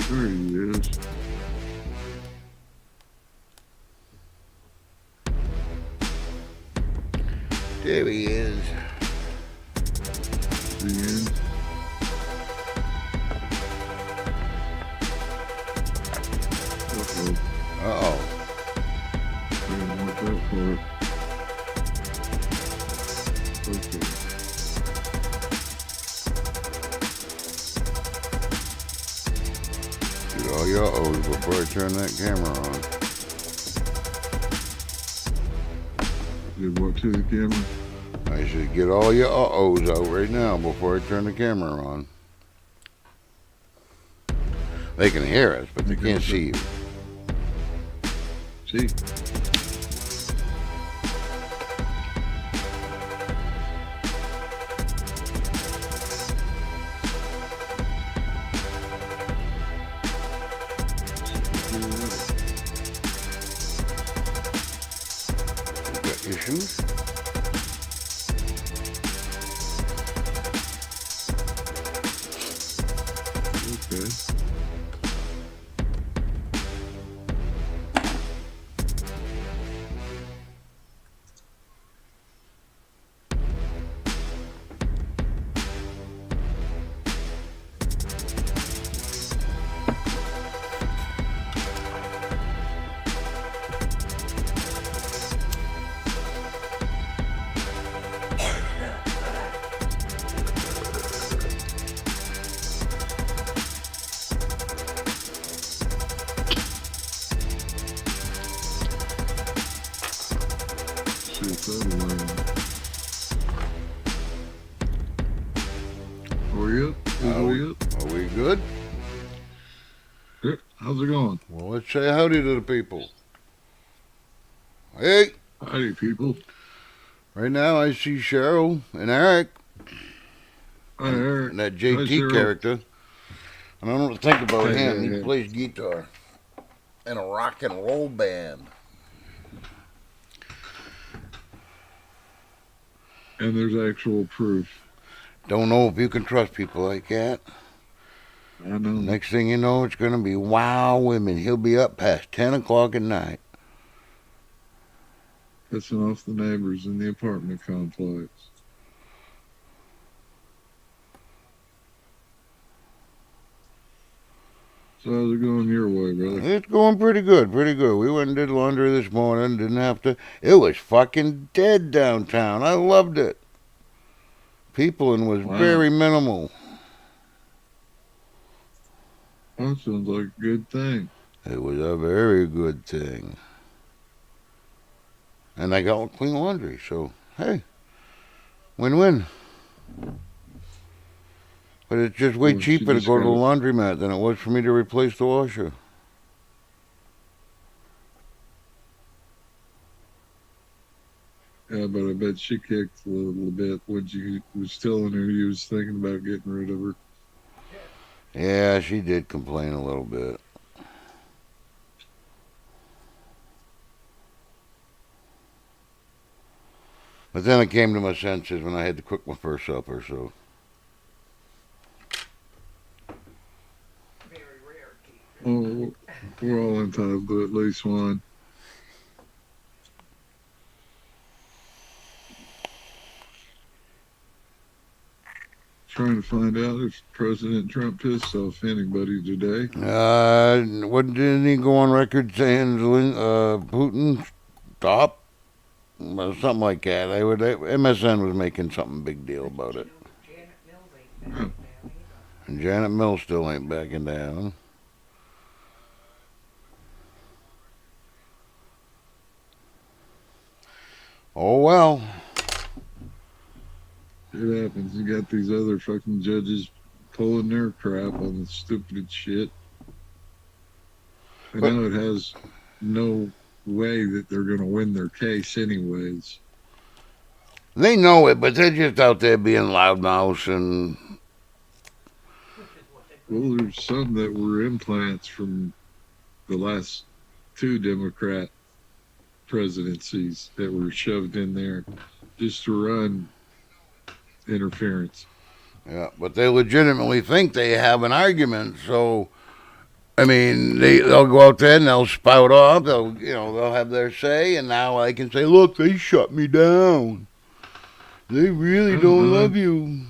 There he is. There he is. The end. Uh-oh. Uh-oh. Better watch out for it. Okay. Get all your O's before I turn that camera on. Did what to the camera? I should get all your uh-ohs out right now before I turn the camera on. They can hear us, but they can't see you. See? You got your shoes? Okay. See if that'll land. Are we up? Are we up? Are we good? Yep. How's it going? Well, let's say howdy to the people. Hey, Howdy, people. right now I see Cheryl and Eric Hi, Eric. and that Hi, JT Cheryl. character. And I don't know what to think about Hey, him. hey, He hey. plays guitar in a rock and roll band. And there's actual proof. Don't know if you can trust people like that. I know. Next thing you know, it's going to be wow women. He'll be up past 10 o'clock at night. Pissing off the neighbors in the apartment complex. So how's it going your way, brother? It's going pretty good, pretty good. We went and did laundry this morning. Didn't have to. It was fucking dead downtown. I loved it. Peopling was Wow. very minimal. That sounds like a good thing. It was a very good thing. And I got clean laundry, so hey, win-win. But it's just way Well, she cheaper to just go to the got laundromat than it was for me to replace the washer. Yeah, but I bet she kicked a little bit when you was telling her you was thinking about getting rid of her. Yeah, she did complain a little bit. But then I came to my senses when I had to cook my first supper, so. Very rare, Keith. Oh, we're all entitled to at least one. Trying to find out if President Trump pissed off anybody today. Didn't he go on record saying Putin stop? Or something like that. MSN was making something big deal about it. Janet Mills ain't backing down either. And Janet Mills still ain't backing down. Oh well. It happens. You got these other fucking judges pulling their crap on the stupid shit. I But- know it has no way that they're going to win their case anyways. They know it, but they're just out there being loudmouths and Which is what they Well, there's some that were implants from the last two Democrat presidencies that were shoved in there just to run interference. yeah, but they legitimately think they have an argument, so I mean, they'll go out there and they'll spout off. They'll have their say, and now I can say, look, they shut me down. They really don't love you.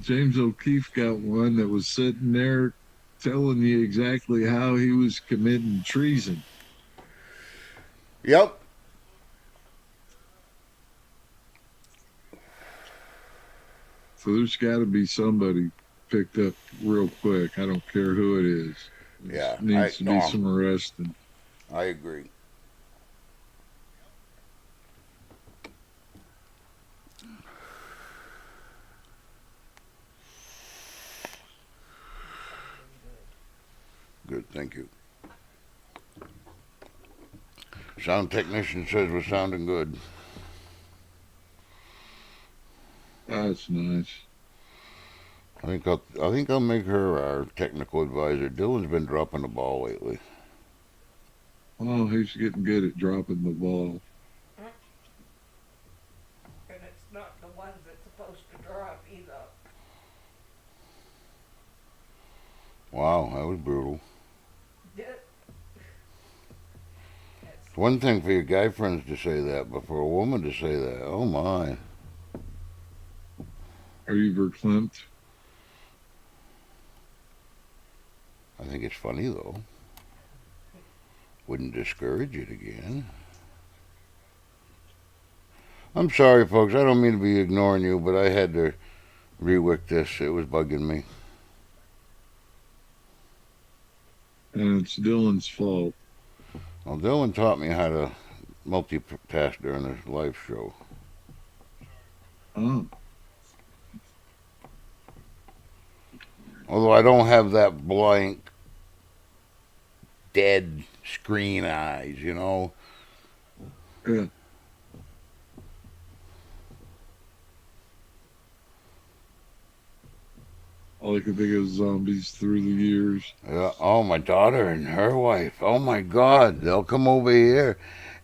James O'Keefe got one that was sitting there telling you exactly how he was committing treason. Yep. So there's got to be somebody picked up real quick. I don't care who it is. Yeah, Needs to be some arresting. I agree. Good, thank you. Sound technician says we're sounding good. That's nice. I think I'll make her our technical advisor. Dylan's been dropping the ball lately. Oh, he's getting good at dropping the ball. And it's not the ones that's supposed to drop either. Wow, that was brutal. Yeah. It's one thing for your guy friends to say that, but for a woman to say that, oh my. Are you verklempt? I think it's funny though. Wouldn't discourage it again. I'm sorry, folks. I don't mean to be ignoring you, but I had to rewick this. It was bugging me. And it's Dylan's fault. Well, Dylan taught me how to multitask during this live show. Oh, Although I don't have that blank, dead screen eyes, you know. yeah. All I can think of is zombies through the years. Yeah, oh, my daughter and her wife. Oh my God, they'll come over here,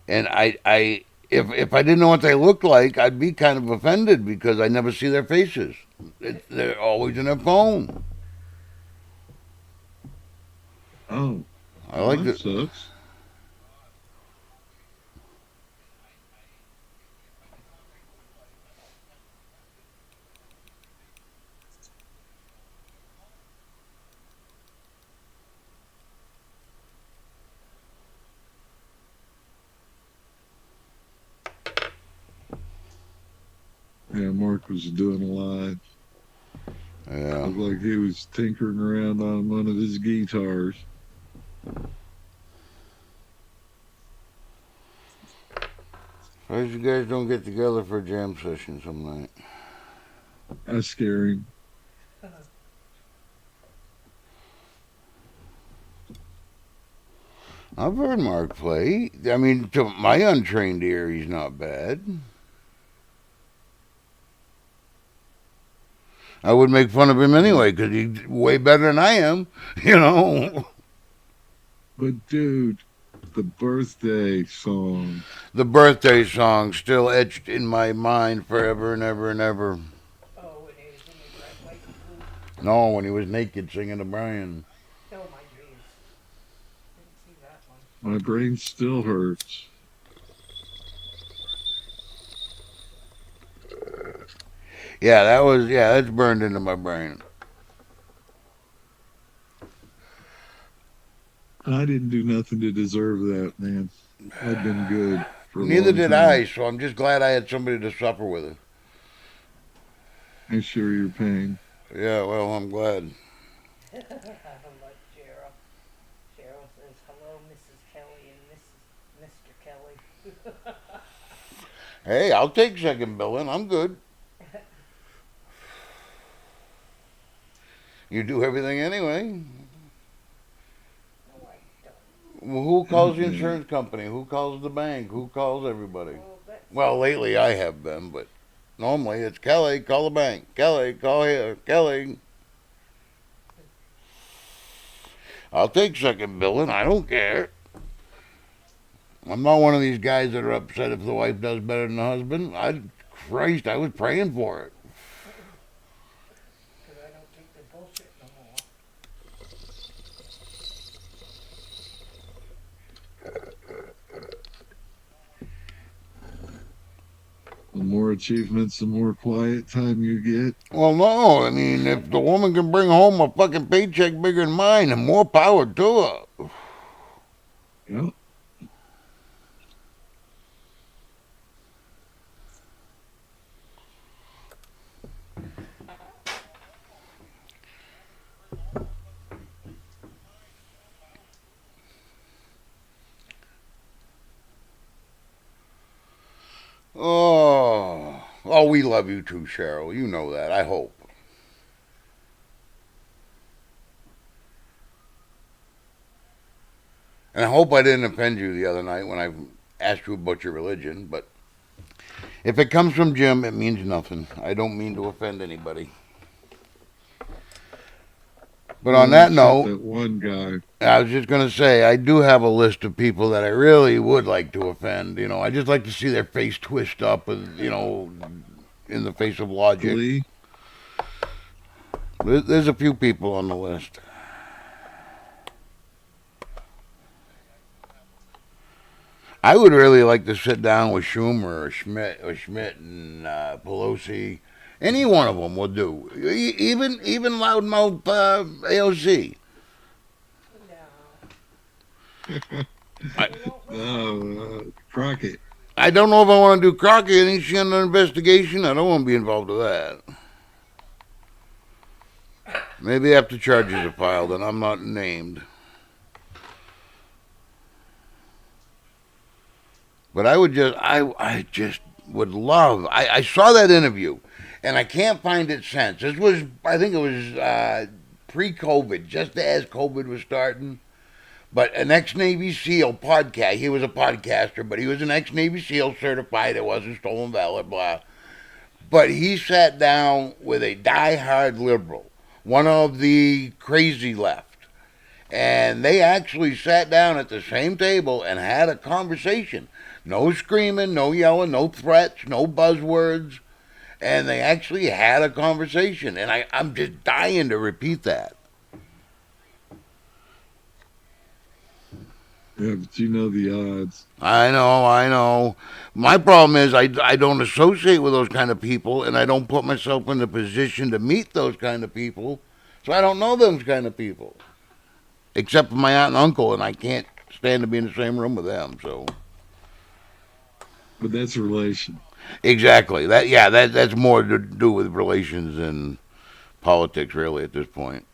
and if I didn't know what they looked like, I'd be kind of offended because I never see their faces. They're always in their phone. Oh, I like that it. sucks. Yeah, Mark was doing a live. Yeah. Looked like he was tinkering around on one of his guitars. Suppose you guys don't get together for a jam session some night. That's scary. I've heard Mark play. I mean, to my untrained ear, he's not bad. I would make fun of him anyway because he's way better than I am, you know. But dude, the birthday song. The birthday song still etched in my mind forever and ever and ever. Oh, it is in the red, white, and blue. No, when he was naked singing to Brian. Oh, my dreams. Didn't see that one. My brain still hurts. Yeah, that's burned into my brain. I didn't do nothing to deserve that, man. I've been good for a Neither long did time. I, so I'm just glad I had somebody to suffer with it. I share your pain. Yeah, well, I'm glad. Like Cheryl. Cheryl says, hello, Mrs. Kelly and Mr. Kelly. Hey, I'll take second billing. I'm good. You do everything anyway. No, I don't. Well, who calls the insurance company? Who calls the bank? Who calls everybody? Well, lately I have been, but normally it's Kelly, call the bank. Kelly, call here. Kelly. I'll take second billing. I don't care. I'm not one of these guys that are upset if the wife does better than the husband. Christ, I was praying for it. Because I don't take the bullshit no more. The more achievements, the more quiet time you get. Well, no, I mean, if the woman can bring home a fucking paycheck bigger than mine, then more power to her. Yeah. Oh, we love you too, Cheryl. You know that. I hope. And I hope I didn't offend you the other night when I asked you about your religion. But if it comes from Jim, it means nothing. I don't mean to offend anybody. But on that Except note, that one guy. I was just going to say, I do have a list of people that I really would like to offend. You know, I just like to see their face twist up, and in the face of logic. Lee. There's a few people on the list. I would really like to sit down with Schumer or Schmidt and Pelosi. Any one of them would do. Even loudmouth AOC. No. I, We won't Crockett. I don't know if I want to do Crockett. Ain't she under investigation? I don't want to be involved with that. Maybe after charges are filed and I'm not named. But I just would love. I saw that interview, and I can't find it since. I think it was pre-COVID, just as COVID was starting. But an ex-Navy SEAL podcast. He was a podcaster, but he was an ex-Navy SEAL certified. It wasn't stolen valor, blah. But he sat down with a die-hard liberal, one of the crazy left. And they actually sat down at the same table and had a conversation. No screaming, no yelling, no threats, no buzzwords. And they actually had a conversation. And I'm just dying to repeat that. Yeah, but you know the odds. I know. My problem is I don't associate with those kind of people, and I don't put myself in a position to meet those kind of people. So I don't know those kind of people. Except for my aunt and uncle, and I can't stand to be in the same room with them. So But that's a relation. exactly that's more to do with relations than politics, really, at this point.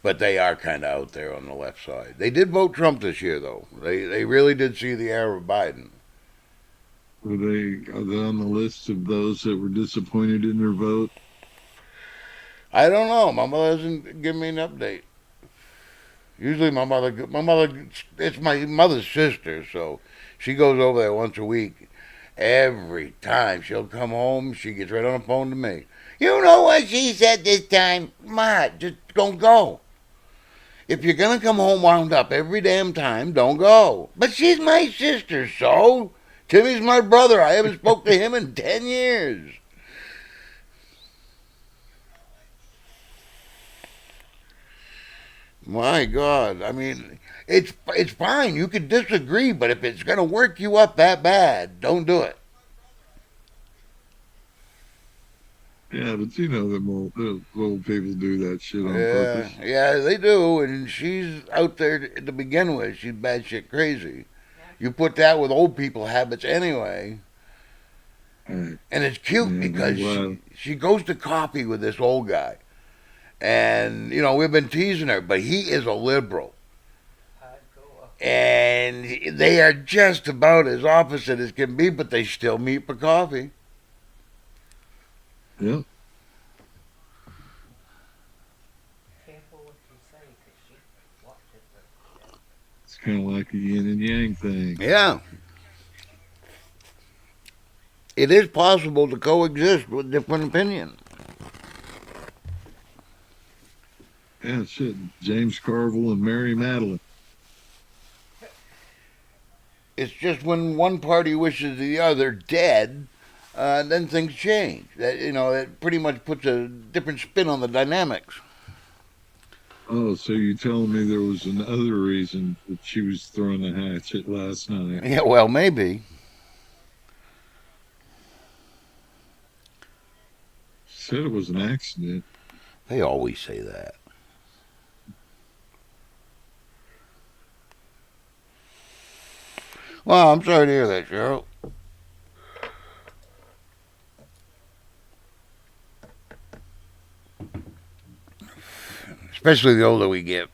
But they are kind of out there on the left side. They did vote Trump this year, though. They really did see the error of Biden. Are they on the list of those that were disappointed in their vote? I don't know. My mother doesn't give me an update. Usually, it's my mother's sister, so she goes over there once a week. Every time she'll come home, she gets right on the phone to me. You know what she said this time? Ma, just don't go. If you're gonna come home wound up every damn time, don't go. But she's my sister, so Timmy's my brother. I haven't spoke to him in 10 years. My God, I mean, it's fine. You can disagree, but if it's gonna work you up that bad, don't do it. Yeah, but you know the old people do that shit on Yeah, purpose. yeah, they do. And she's out there to begin with. She's batshit crazy. You put that with old people habits anyway. Right. And it's cute Yeah, because well, she goes to coffee with this old guy. And, we've been teasing her, but he is a liberal. go up. And they are just about as opposite as can be, but they still meet for coffee. yeah. Careful what you say, 'cause she watches it. It's kind of like a yin and yang thing. Yeah. It is possible to coexist with different opinions. Yeah, shit. James Carville and Mary Madeline. It's just when one party wishes the other dead, then things change. That pretty much puts a different spin on the dynamics. Oh, so you telling me there was another reason that she was throwing a hatchet last night? Yeah, well, maybe. She said it was an accident. They always say that. Well, I'm sorry to hear that, Cheryl. Especially the older we get.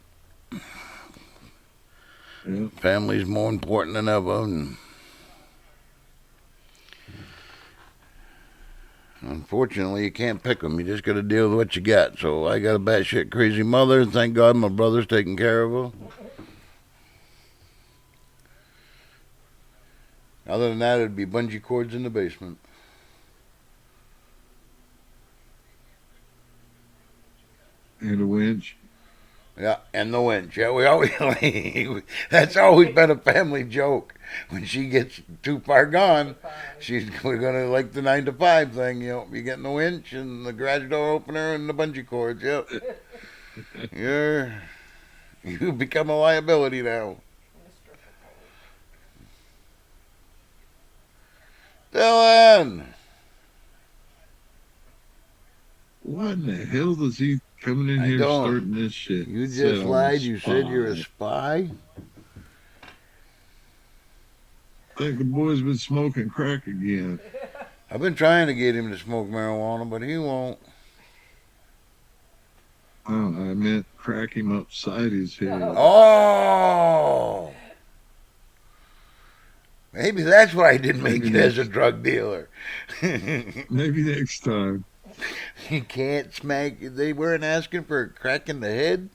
Yeah. Family's more important than ever. And unfortunately, you can't pick them. You just got to deal with what you got. So I got a batshit crazy mother. Thank God my brother's taking care of her. Other than that, it'd be bungee cords in the basement. And a winch. Yeah, and the winch. Yeah, we always that's always been a family joke. When she gets too far gone, we're gonna like the 9 to 5 thing. You getting the winch and the garage door opener and the bungee cords. Yep, you're you become a liability now. Dylan, What in the hell does he coming in I here don't. starting this shit? You Said just I'm a lied. You said you're a spy. spy. Think the boy's been smoking crack again. I've been trying to get him to smoke marijuana, but he won't. Oh, I meant crack him upside his head. Oh. Maybe that's why I didn't make Maybe it as a next, drug dealer. maybe next time. You can't smack. They weren't asking for a crack in the head.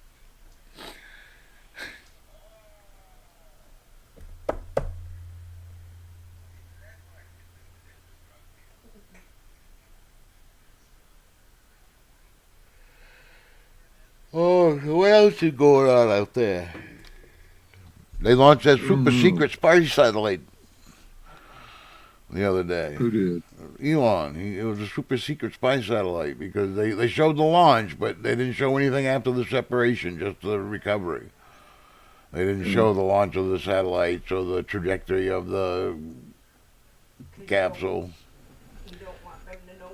Oh, what else is going on out there? They launched that I don't super know. secret spy satellite the other day. Who did? Elon. It was a super secret spy satellite because they showed the launch, but they didn't show anything after the separation, just the recovery. They didn't Yeah. show the launch of the satellites or the trajectory of the capsule. You don't want them to know.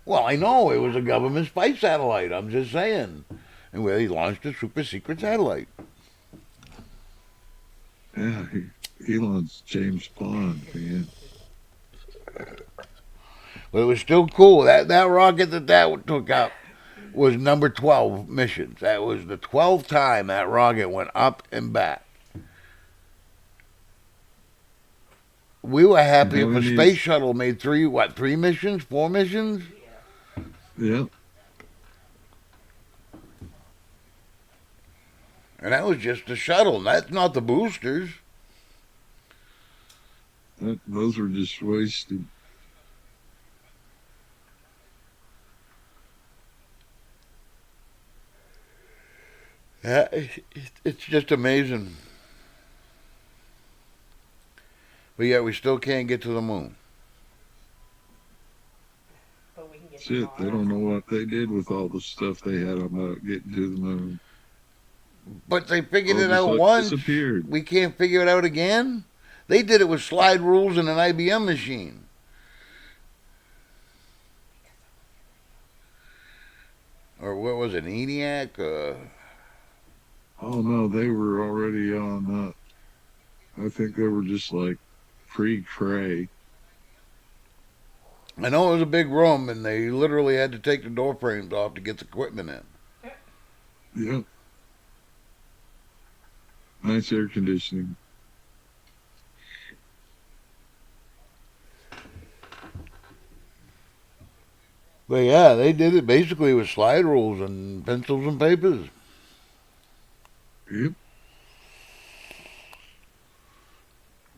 Well, I know it was a government spy satellite. I'm just saying. And well, he launched a super secret satellite. Yeah, Elon's James Bond, man. But it was still cool. That rocket that took up was number 12 missions. That was the 12th time that rocket went up and back. We were And happy how if a many? space shuttle made three missions, 4 missions? Yeah, And that was just the shuttle. That's not the boosters. those were just wasted. Yeah, it's just amazing. But yet we still can't get to the moon. But we can get to Shit, they don't Mars. know what they did with all the stuff they had about getting to the moon. But they figured All it just out like once. disappeared. We can't figure it out again. They did it with slide rules and an IBM machine. Or what was it, ENIAC? Oh no, they were already on. I think they were just like pre-cray. I know it was a big room, and they literally had to take the door frames off to get the equipment in. Yep, nice air conditioning. But yeah, they did it basically with slide rules and pencils and papers. Yep.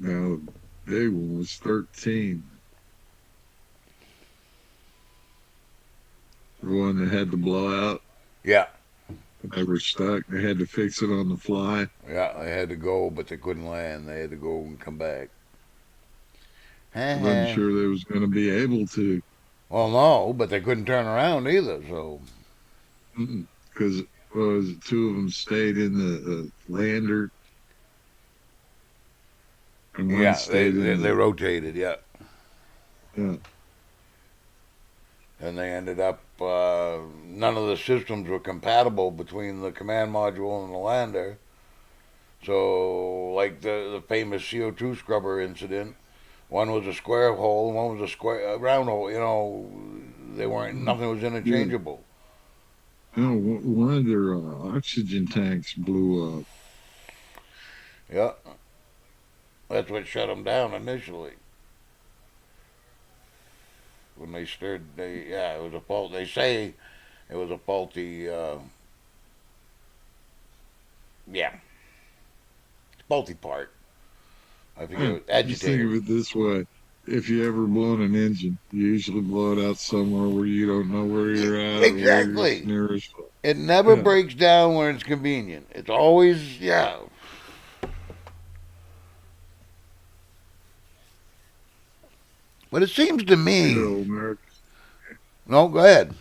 Now, big one was 13. The one that had the blowout. Yeah, They were stuck. They had to fix it on the fly. yeah, they had to go, but they couldn't land. They had to go and come back. I wasn't sure they was going to be able to, Well, no, but they couldn't turn around either. So because was it, two of them stayed in the lander, and one Yeah, they stayed they, in they the. rotated. Yeah, Yeah, and they ended up none of the systems were compatible between the command module and the lander. So, like the famous CO2 scrubber incident, one was a square hole, and one was a round hole. They weren't. Nothing was yeah. interchangeable. No, one of their oxygen tanks blew up. Yeah, that's what shut them down initially. When they stirred, it was a fault. They say it was a faulty, yeah, faulty part. I forget Huh. what Just think of agitator. it this way. If you ever blown an engine, you usually blow it out somewhere where you don't know where you're at or where it's Exactly. nearest. It never Yeah, breaks down when it's convenient. It's always yeah. But it seems to good me. old America. No, go ahead.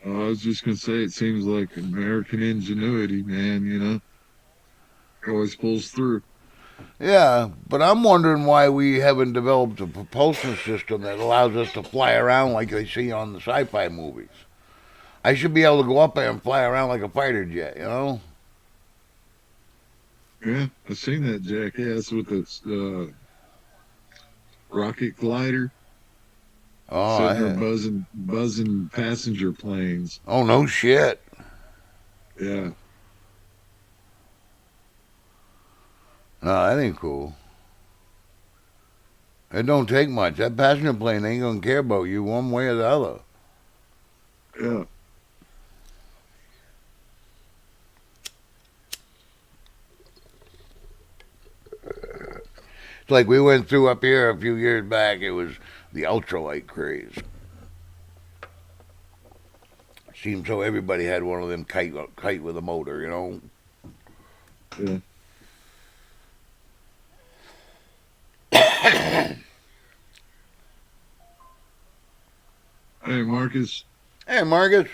I was just gonna say, it seems like American ingenuity, man. Always pulls through. Yeah, but I'm wondering why we haven't developed a propulsion system that allows us to fly around like they see on the sci-fi movies. I should be able to go up there and fly around like a fighter jet, you know? Yeah, I've seen that jackass with its rocket glider sitting there Oh, buzzing passenger planes. oh no shit. Yeah, No, that ain't cool. It don't take much. That passenger plane ain't gonna care about you one way or the other. yeah. It's like we went through up here a few years back. It was the ultralight craze. Seemed so everybody had one of them kite with a motor, you know. Yeah. Hey, Marcus. Hey, Marcus.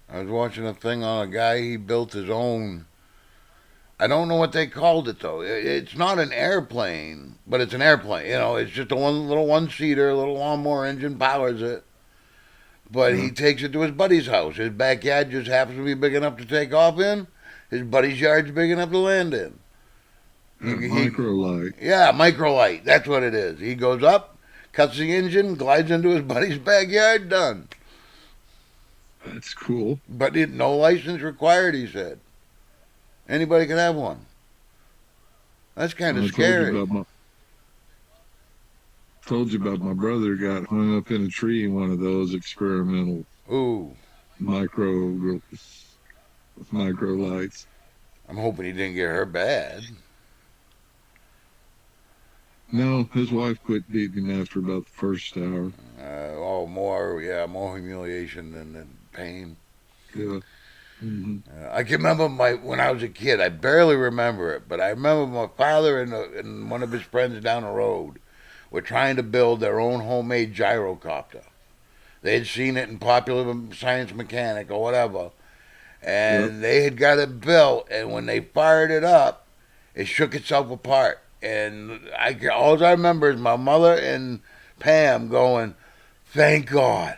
I was watching a thing on a guy. He built his own. I don't know what they called it though. It's not an airplane, but it's an airplane. It's just a one seater, a little lawnmower engine powers it. But Yeah, he takes it to his buddy's house. His backyard just happens to be big enough to take off in. His buddy's yard's big enough to land in. micro light. Yeah, microlight. That's what it is. He goes up, cuts the engine, glides into his buddy's backyard, done. That's cool. But no license required, he said. Anybody can have one. That's kind of I scary. told you about my brother got hung up in a tree in one of those experimental Ooh, micro micro lights. I'm hoping he didn't get her bad. No, his wife quit beating him after about the first hour. More humiliation than pain. Yeah. I can remember when I was a kid. I barely remember it, but I remember my father and one of his friends down the road were trying to build their own homemade gyrocopter. They'd seen it in Popular Science Mechanic or whatever, Yep. and they had got it built. And when they fired it up, it shook itself apart. And all I remember is my mother and Pam going, "Thank God."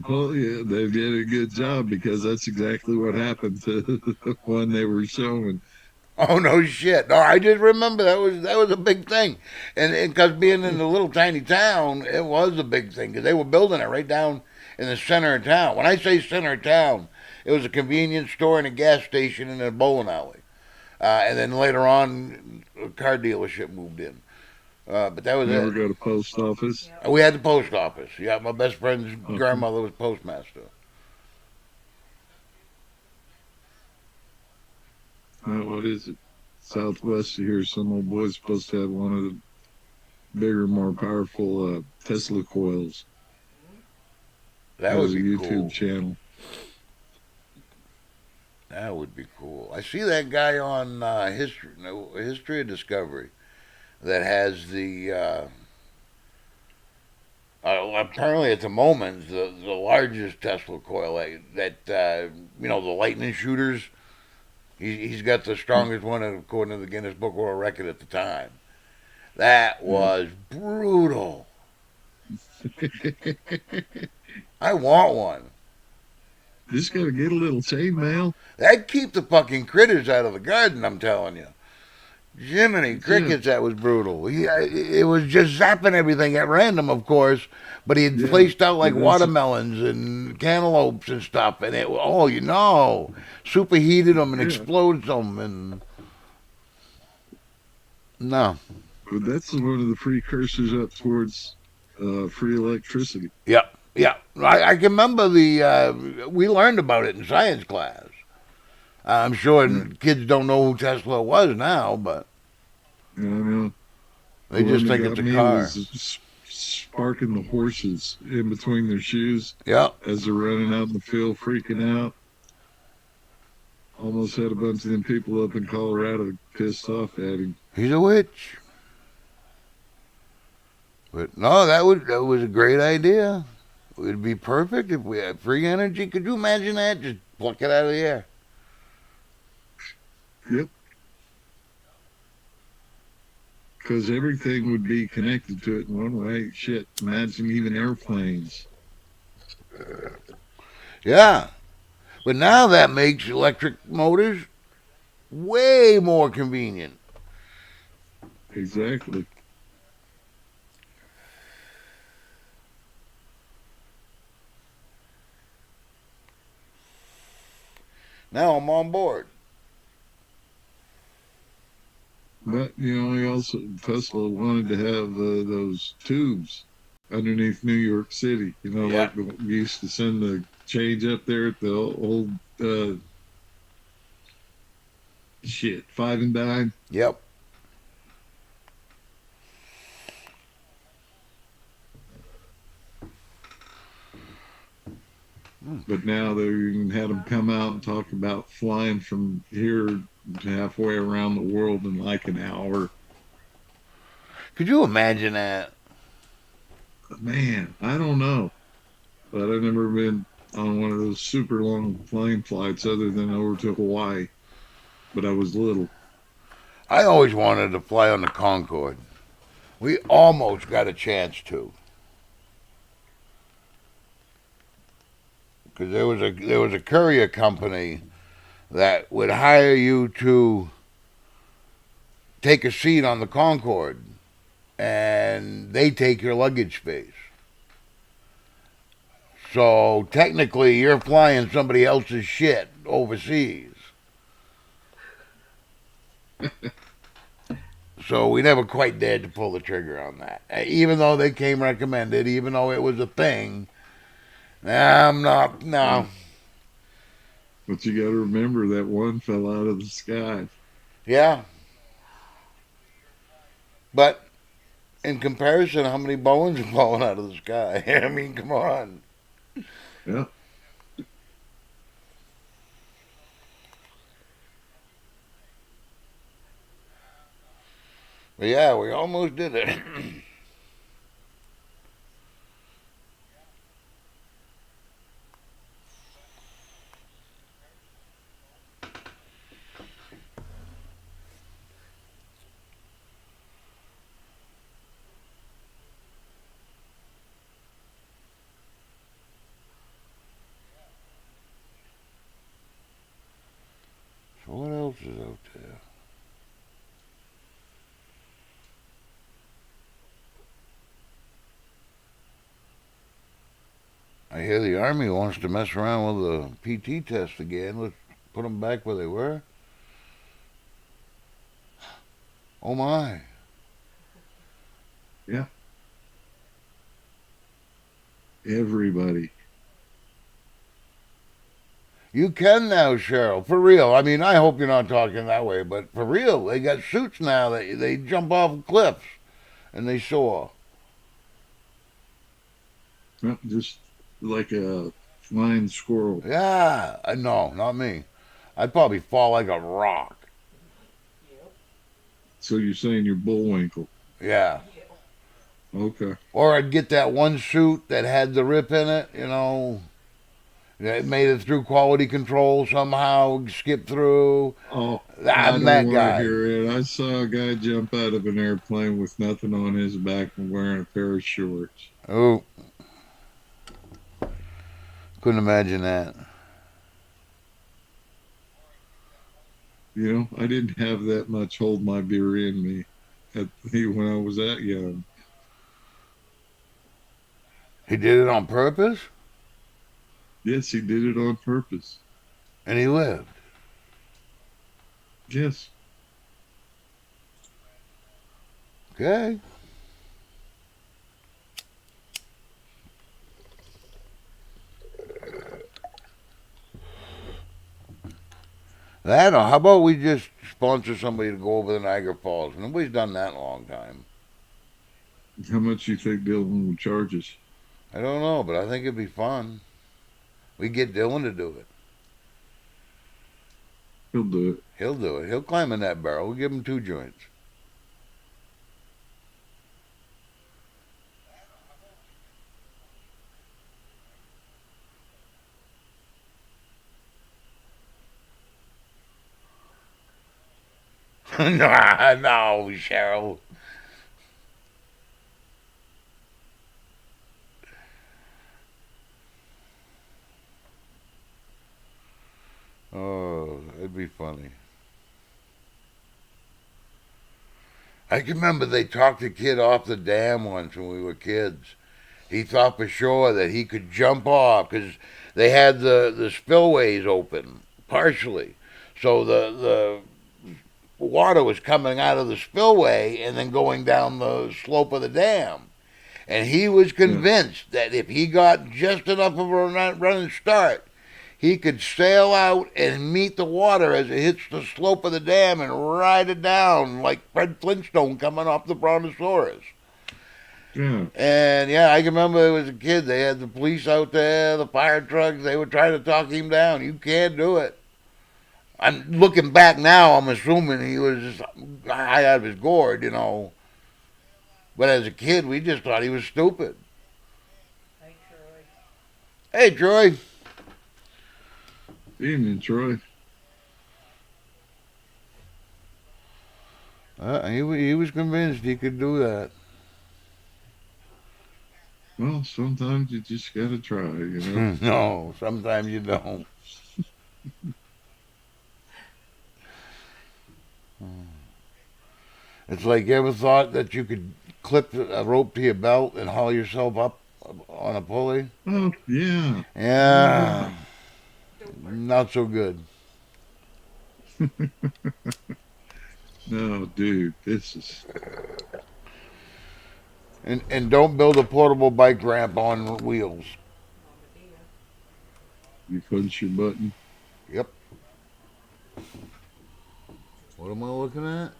Well, yeah, they did a good job because that's exactly what happened to the one they were showing. Oh no shit! No, I just remember that was a big thing, and because being in a little tiny town, it was a big thing because they were building it right down in the center of town. When I say center of town, it was a convenience store and a gas station and a bowling alley, and then later on, a car dealership moved in. But that was Never it. got a post office. Yep. We had the post office. Yeah, my best friend's Okay. grandmother was postmaster. What is it? Southwest here, some old boy's supposed to have one of the bigger, more powerful Tesla coils. That Has would a be YouTube cool. channel. That would be cool. I see that guy on History of Discovery that has apparently at the moment the largest Tesla coil the lightning shooters. He's got the strongest one according to the Guinness Book of World Record at the time. That Yeah. was brutal. I want one. Just gotta get a little chainmail. That'd keep the fucking critters out of the garden, I'm telling you. Jiminy Yeah, crickets, that was brutal. It was just zapping everything at random, of course, but he had yeah. placed out like And that's watermelons and cantaloupes and stuff, and superheated them and yeah. explodes them, and no. But that's one of the precursors up towards free electricity. Yep, yep. I can remember we learned about it in science class. I'm sure Yeah, kids don't know who Tesla was now, but yeah, I know. they The one just that think got it's a me car. was sparking the horses in between their shoes Yep. as they're running out in the field, freaking out. Almost had a bunch of them people up in Colorado pissed off at him. He's a witch. But no, that was a great idea. It would be perfect if we had free energy. Could you imagine that? Just pluck it out of the air. Yep. Because everything would be connected to it in one way. Shit, imagine even airplanes. Yeah. But now that makes electric motors way more convenient. Exactly. Now I'm on board. But, he also, Tesla wanted to have those tubes underneath New York City. Yeah. Like we used to send the change up there at the old, five and dime. Yep. But now they even had them come out and talk about flying from here to halfway around the world in like an hour. Could you imagine that? Man, I don't know. But I've never been on one of those super long plane flights other than over to Hawaii. But I was little. I always wanted to fly on the Concorde. We almost got a chance to. Because there was a courier company that would hire you to take a seat on the Concorde, and they take your luggage space. So technically, you're flying somebody else's shit overseas. So we never quite dared to pull the trigger on that, even though they came recommended, even though it was a thing. I'm not. No. But you got to remember that one fell out of the sky. Yeah. But in comparison, how many Boeings have fallen out of the sky? I mean, come on. Yeah. But yeah, we almost did it. So what else is out there? I hear the Army wants to mess around with the PT test again. Let's put them back where they were. Oh my. Yeah. Everybody. You can now, Cheryl. For real. I mean, I hope you're not talking that way, but for real, they got suits now that they jump off cliffs and they soar. Not just like a flying squirrel. Yeah. No, not me. I'd probably fall like a rock. Yep. So you're saying you're Bullwinkle? Yeah. Yep. Okay. Or I'd get that one suit that had the rip in it, you know, that made it through quality control somehow, skip through. Oh, I I'm don't that want to guy. hear it. I saw a guy jump out of an airplane with nothing on his back and wearing a pair of shorts. Oh, couldn't imagine that. You know, I didn't have that much hold my beer in me when I was that young. He did it on purpose, Yes, he did it on purpose. and he lived. Yes. Okay. That, or how about we just sponsor somebody to go over the Niagara Falls? Nobody's done that in a long time. How much you think Dylan would charge us? I don't know, but I think it'd be fun. We get Dylan to do it. He'll do it. He'll do it. He'll climb in that barrel. We'll give him 2 joints. Nah, no, Cheryl. Oh, it'd be funny. I can remember they talked the kid off the dam once when we were kids. He thought for sure that he could jump off because they had the spillways open partially. So the water was coming out of the spillway and then going down the slope of the dam. And he was Yeah. convinced that if he got just enough of a running start, he could sail out and meet the water as it hits the slope of the dam and ride it down like Fred Flintstone coming off the Brontosaurus. Yeah. And yeah, I can remember as a kid, they had the police out there, the fire trucks, they were trying to talk him down. You can't do it. I'm looking back now, I'm assuming he was just high out of his gourd, you know. But as a kid, we just thought he was stupid. Hey, Troy. Hey, Troy. Evening, Troy. He was convinced he could do that. Well, sometimes you just gotta try, you know. No, sometimes you don't. It's like you ever thought that you could clip a rope to your belt and haul yourself up on a pulley? Oh, yeah. Yeah, Don't work. not so good. No, dude, this is. And don't build a portable bike ramp on wheels. Mama dear. You punch your button. Yep. What am I looking at?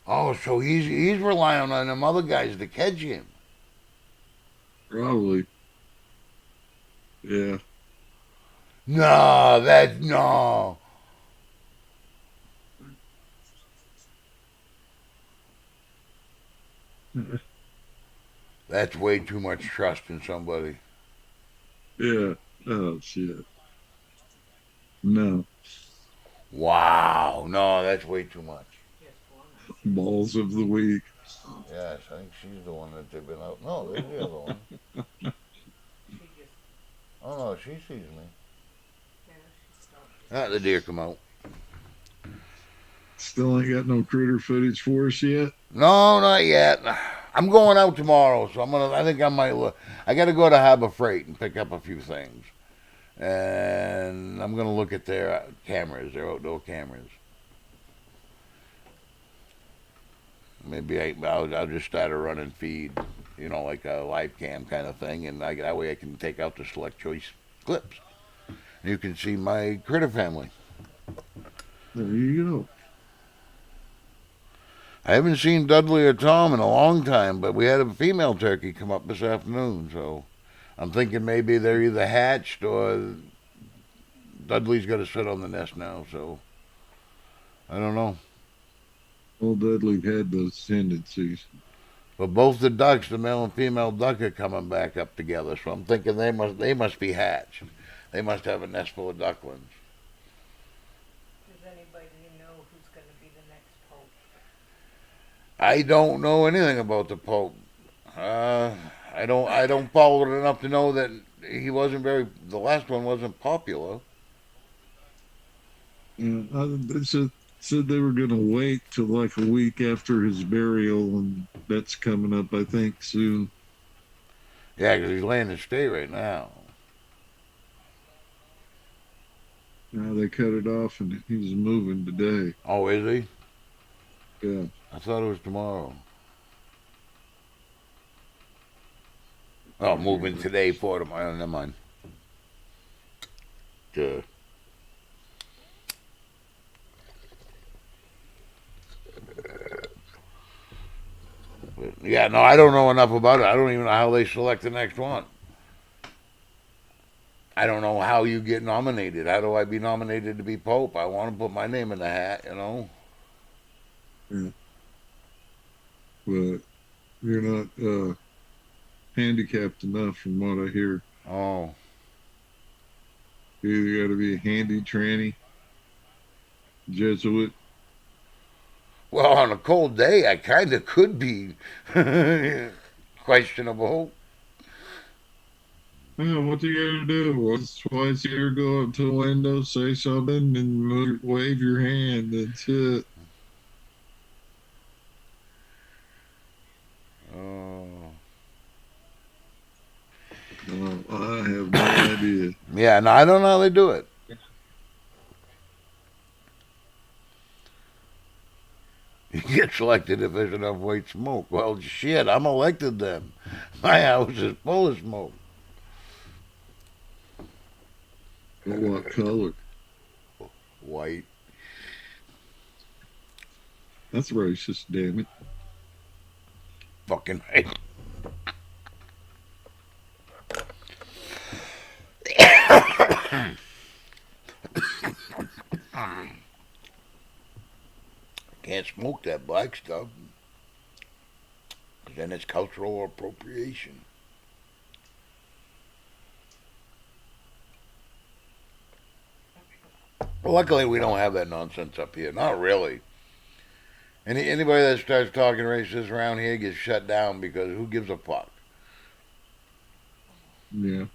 Oh, so he's relying on them other guys to catch him. Probably. Yeah. No, that's no. That's way too much trust in somebody. Yeah. Oh, shit. No. Wow, no, that's way too much. Just one. Balls of the week. Yes, I think she's the one that they've been out. No, there's the other one. She just, Oh no, she sees me. yeah, she stopped. Ah, the deer come out. Still ain't got no critter footage for us yet. No, not yet. I'm going out tomorrow, so I think I might look. I got to go to Harbor Freight and pick up a few things, and I'm gonna look at their cameras, their outdoor cameras. Maybe I'll just start a running feed, you know, like a live cam kind of thing, and that way I can take out the select choice clips. You can see my critter family. There you go. I haven't seen Dudley or Tom in a long time, but we had a female turkey come up this afternoon, so I'm thinking maybe they're either hatched or Dudley's got to sit on the nest now, so I don't know. Old Dudley had those tendencies. But both the ducks, the male and female duck, are coming back up together, so I'm thinking they must be hatched. They must have a nest full of ducklings. Does anybody know who's going to be the next pope? I don't know anything about the Pope. Uh, I don't follow it enough to know that he wasn't very. The last one wasn't popular. Yeah, they said they were going to wait till like a week after his burial, and that's coming up, I think, soon. Yeah, because he's laying in state right now. Now they cut it off, and he's moving today. Oh, is he? Yeah, I thought it was tomorrow. Oh, moving today for tomorrow. Never mind. Uh, but yeah, no, I don't know enough about it. I don't even know how they select the next one. I don't know how you get nominated. How do I be nominated to be Pope? I want to put my name in the hat, you know? yeah. But you're not handicapped enough, from what I hear. Oh. You either got to be a handy tranny, Jesuit. Well, on a cold day, I kind of could be questionable. What you gotta do? Once, twice a year, go up to the window, say something, and wave your hand. That's it. Oh. No, I have no idea. Yeah, no, I don't know how they do it. You get selected if there's enough white smoke. Well, shit, I'm elected then. My house is full of smoke. But what color? White. That's racist, damn it. Fucking right. Can't smoke that black stuff. 'Cause then it's cultural appropriation. Well, luckily, we don't have that nonsense up here. Not really. Anybody that starts talking racist around here gets shut down because who gives a fuck? Yeah.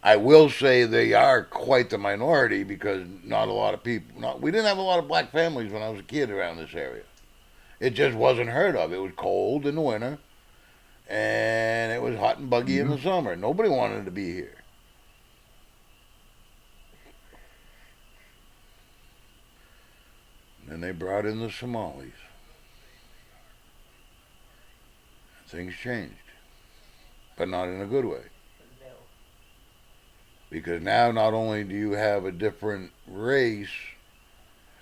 I will say they are quite the minority because not a lot of people. We didn't have a lot of black families when I was a kid around this area. It just wasn't heard of. It was cold in the winter, and it was hot and buggy in Yeah. the summer. Nobody wanted to be here. And they brought in the Somalis. Things changed, but not in a good way. No. Because now not only do you have a different race,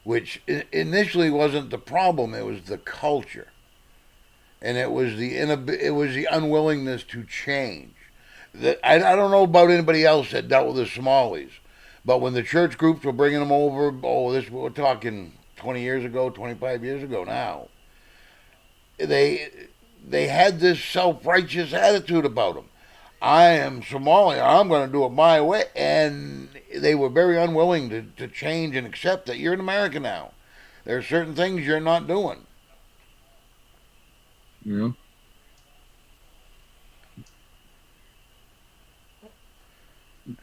which initially wasn't the problem, it was the culture, and it was the unwillingness to change. I don't know about anybody else that dealt with the Somalis, but when the church groups were bringing them over, we're talking 20 years ago, 25 years ago now, they they had this self-righteous attitude about them. I am Somali. I'm going to do it my way. And they were very unwilling to change and accept that you're an American now. There are certain things you're not doing. Yeah.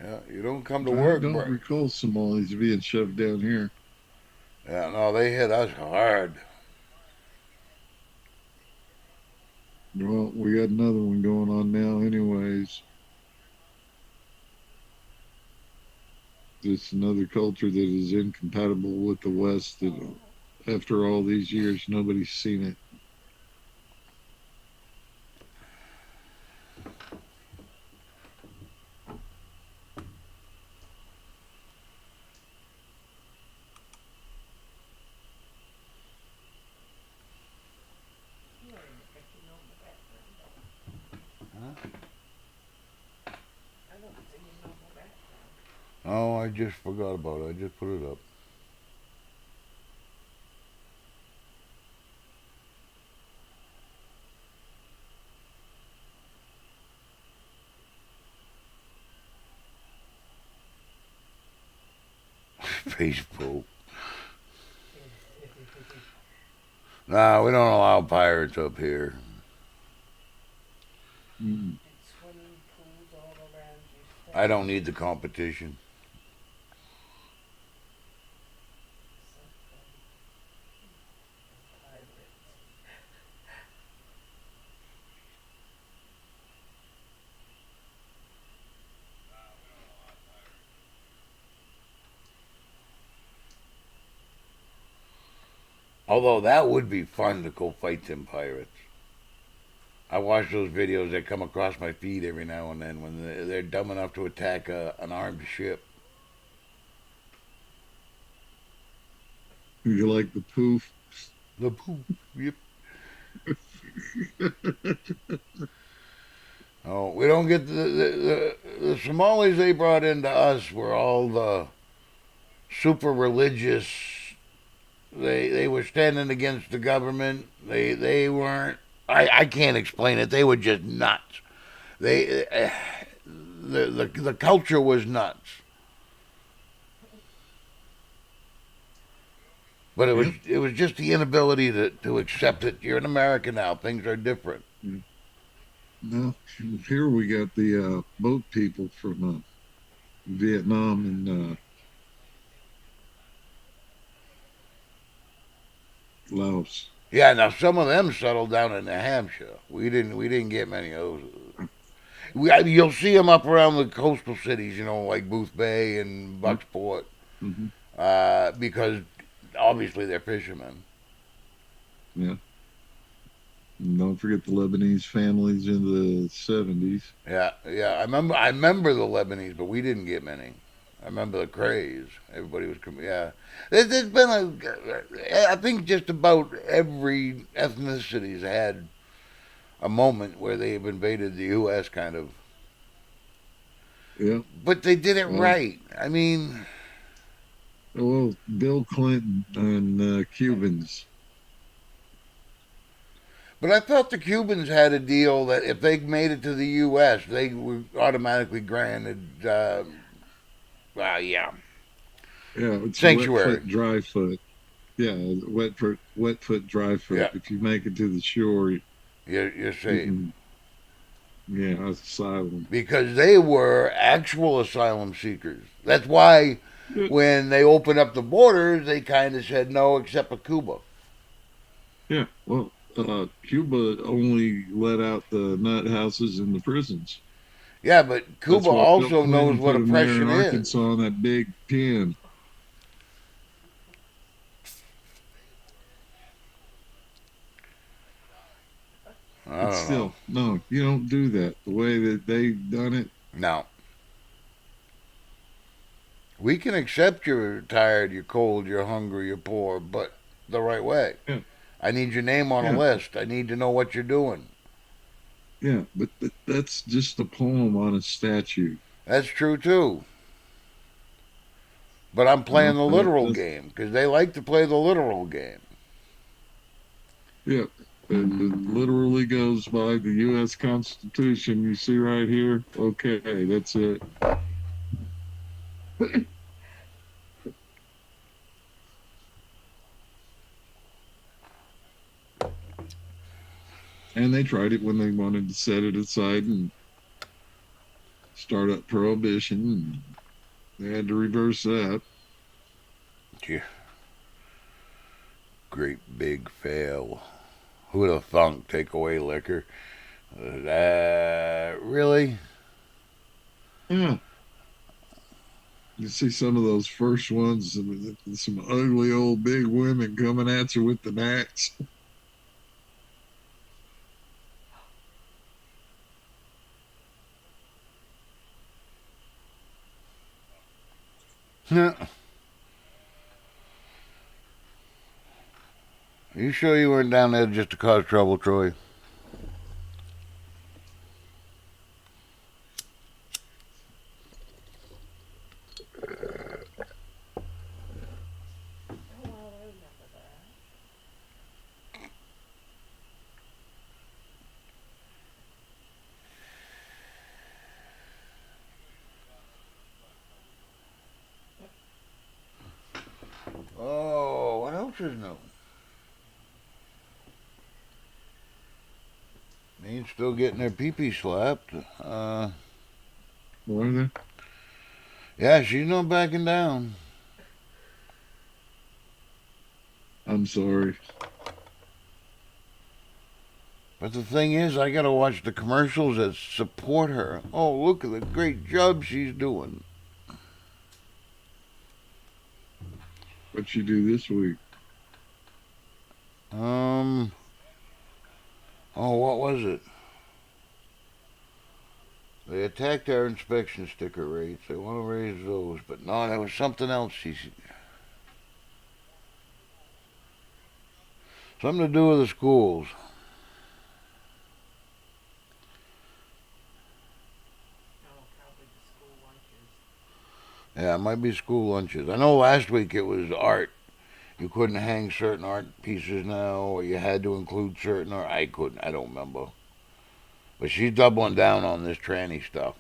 Yeah, you don't come to I work, don't bro. recall Somalis being shoved down here. Yeah, no, they hit us hard. Well, we got another one going on now, anyways. It's another culture that is incompatible with the West that, after all these years, nobody's seen it. I just forgot about it. I just put it up. Facebook. Nah, we don't allow pirates up here. Mm. And swimming pools all around your state. I don't need the competition. So funny. Pirates. Although that would be fun to go fight them pirates. I watch those videos that come across my feed every now and then when they're dumb enough to attack an armed ship. You like the poof? The poof. Yep. Oh, we don't get the Somalis they brought into us were all the super religious. They were standing against the government. They weren't. I can't explain it. They were just nuts. They the culture was nuts. But Yep. it was just the inability to accept it. You're an American now. Things are different. No, here we got the boat people from Vietnam and Laos. Yeah, now some of them settled down in New Hampshire. We didn't get many of those. You'll see them up around the coastal cities, like Booth Bay and Yep. Bucksport, Hmm. because obviously they're fishermen. Yeah. And don't forget the Lebanese families in the 70s. Yeah, yeah. I remember the Lebanese, but we didn't get many. I remember the craze. Everybody was, yeah. There's been I think just about every ethnicity's had a moment where they've invaded the U.S. kind of, Yeah. but they did it Well, right. I mean, well, Bill Clinton and Cubans. but I thought the Cubans had a deal that if they made it to the U.S., they were automatically granted, yeah, Yeah, it's a wet sanctuary. foot, dry foot. Yeah, wet foot, dry foot. Yeah, If you make it to the shore, you're you safe. can, yeah, asylum. Because they were actual asylum seekers. That's why Yeah, when they opened up the borders, they kind of said no, except for Cuba. yeah. Well, Cuba only let out the nut houses in the prisons. Yeah, but That's Cuba why Bill also knows Clinton what put them there in oppression is. Arkansas in that big pen. I But don't know. still, no, you don't do that. The way that they've done it, No. We can accept you're tired, you're cold, you're hungry, you're poor, but the right way. yeah, I need your name on a yeah, list. I need to know what you're doing. yeah. But that's just a poem on a statue. That's true too. But I'm You playing know, the literal game because they like to play the literal game. yeah. It literally goes by the U.S. Constitution. You see right here. Okay, that's it. And they tried it when they wanted to set it aside and start up prohibition, and they had to reverse that. Gee, great big fail. Who'd have thunk take away liquor? Really? Yeah, you see some of those first ones, some ugly old big women coming at you with the axe. Are you sure you weren't down there just to cause trouble, Troy? is new. Ain't still getting their pee-pee slapped. What are they? Yeah, she's not backing down. I'm sorry. But the thing is, I gotta watch the commercials that support her. Oh, look at the great job she's doing. What you do this week? Um, oh, what was it? They attacked our inspection sticker rates. They want to raise those, but no, that was something else. Something to do with the schools. Oh, probably the school lunches. Yeah, it might be school lunches. I know last week it was art. You couldn't hang certain art pieces now, or you had to include certain art. I couldn't. I don't remember. But she's doubling down on this tranny stuff.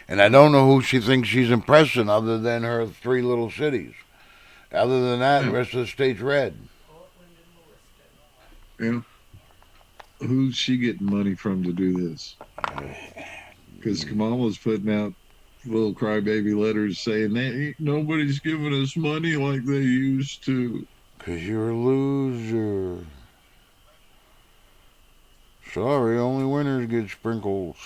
And I don't know who she thinks she's impressing other than her three little cities. Other than that, the Yeah. rest of the state's red. Portland and Lewiston. Yeah. Who's she getting money from to do this? Because Kamala's putting out little crybaby letters saying that ain't nobody's giving us money like they used to. 'Cause you're a loser. Sorry, only winners get sprinkles.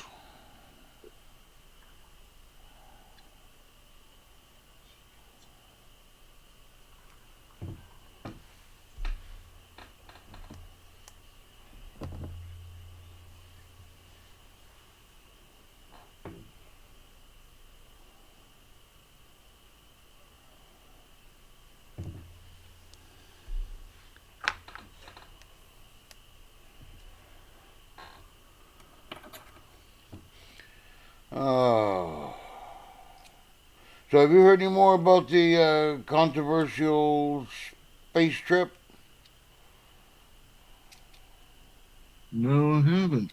Oh. So have you heard any more about the controversial space trip? No, I haven't.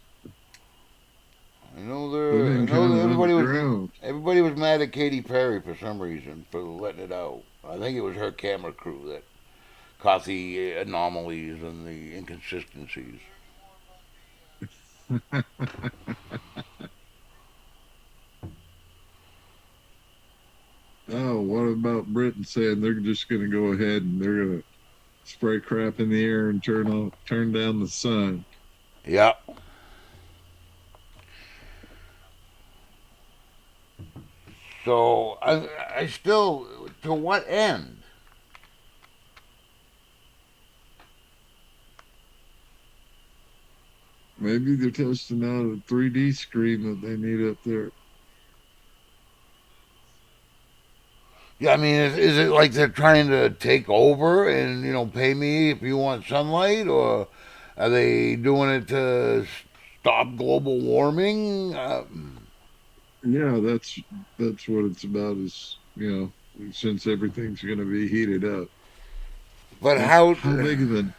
They've I been know kind that of underground. everybody was mad at Katy Perry for some reason for letting it out. I think it was her camera crew that caught the anomalies and the inconsistencies. Oh, what about Britain saying they're just going to go ahead and they're going to spray crap in the air and turn down the sun? Yeah. So I still, to what end? Maybe they're testing out a 3D screen that they need up there. Yeah, I mean, is it like they're trying to take over and pay me if you want sunlight, or are they doing it to stop global warming? Yeah, that's what it's about. Is since everything's going to be heated up. But Well, how? how big of an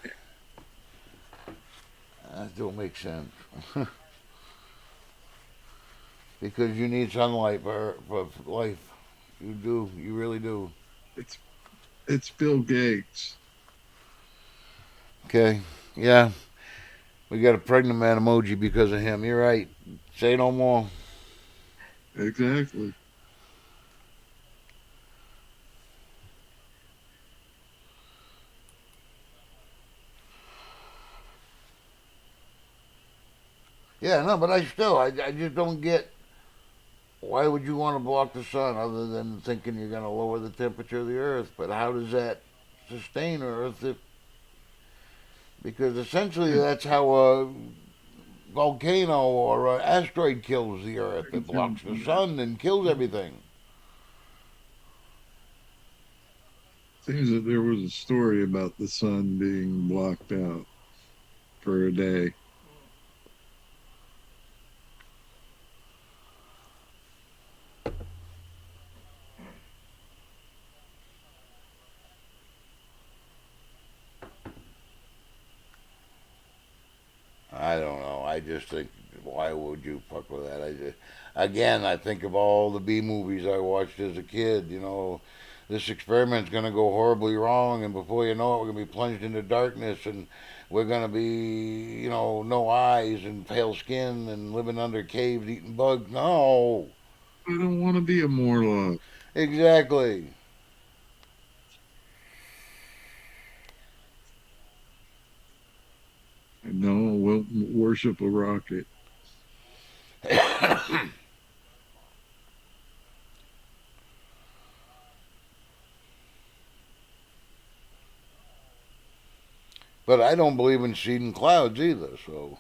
That don't make sense because you need sunlight for life. You do. You really do. it's it's Bill Gates. Okay. Yeah. We got a pregnant man emoji because of him. You're right. Say no more. Exactly. Yeah, no, but I just don't get why would you want to block the sun other than thinking you're going to lower the temperature of the earth? But how does that sustain Earth if, because essentially Yeah, that's how a volcano or an asteroid kills the Earth. It blocks the sun and kills everything. seems that there was a story about the sun being blocked out for a day. I don't know. I just think, why would you fuck with that? Again, I think of all the B movies I watched as a kid. this experiment's going to go horribly wrong, and before you know it, we're going to be plunged into darkness, and we're going to be, no eyes and pale skin and living under caves eating bugs. No, I don't want to be a Morlock. exactly. No, we'll worship a rocket. But I don't believe in seeding clouds either, so.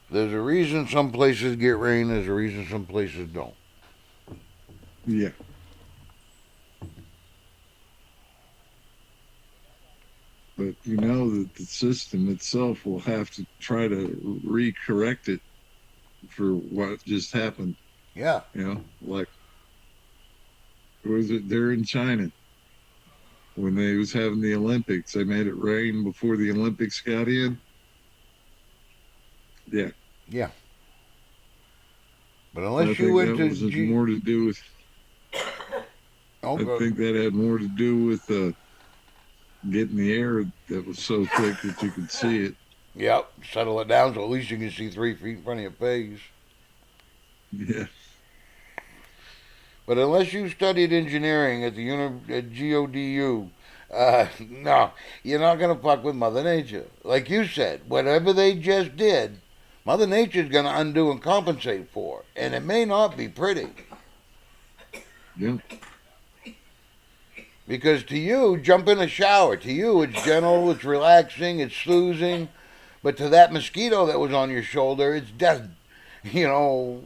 There's a reason some places get rain, there's a reason some places don't. Yeah. But you know that the system itself will have to try to recorrect it for what just happened. Yeah, Like was it there in China when they was having the Olympics? They made it rain before the Olympics got in. Yeah, yeah. But I unless you think went that to was more to do with. oh, I think that had more to do with getting the air that was so thick that you could see it. yep, settle it down so at least you can see 3 feet in front of your face. Yeah, But unless you studied engineering at at GODU, no, you're not gonna fuck with Mother Nature. Like you said, whatever they just did, Mother Nature's gonna undo and compensate for, and it may not be pretty. yeah. Because to you, jump in a shower. To you, it's gentle, it's relaxing, it's soothing. But to that mosquito that was on your shoulder, it's death. You know,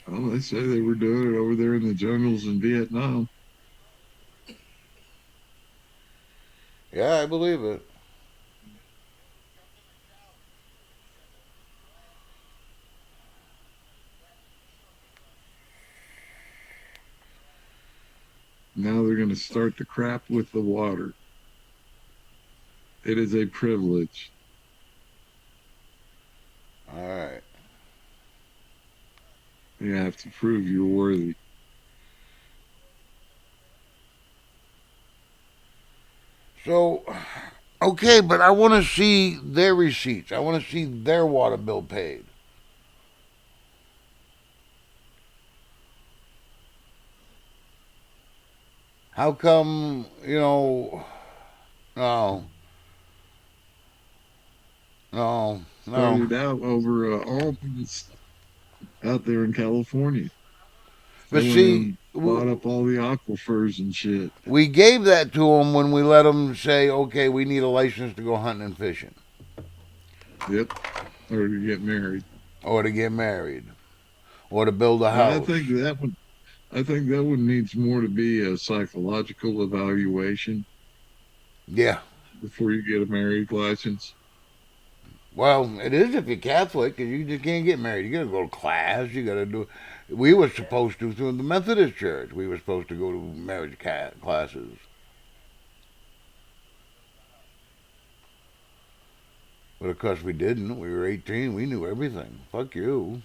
Well, they say they were doing it over there in the jungles in Vietnam. yeah, I believe it. Now they're going to start the crap with the water. It is a privilege. All right. You have to prove you're worthy. So, okay, but I want to see their receipts. I want to see their water bill paid. How come, no, no. Started out over almonds out there in California. They But went see, and bought up all the aquifers and shit. we gave that to them when we let them say, okay, we need a license to go hunting and fishing Yep. Or to get married. or to get married or to build a I house. think that one. I think that one needs more to be a psychological evaluation Yeah. before you get a marriage license. Well, it is if you're Catholic, 'cause you just can't get married. You got to go to class. You got to do. We were supposed to through the Methodist Church. We were supposed to go to marriage classes, but of course we didn't. We were 18. We knew everything. Fuck you.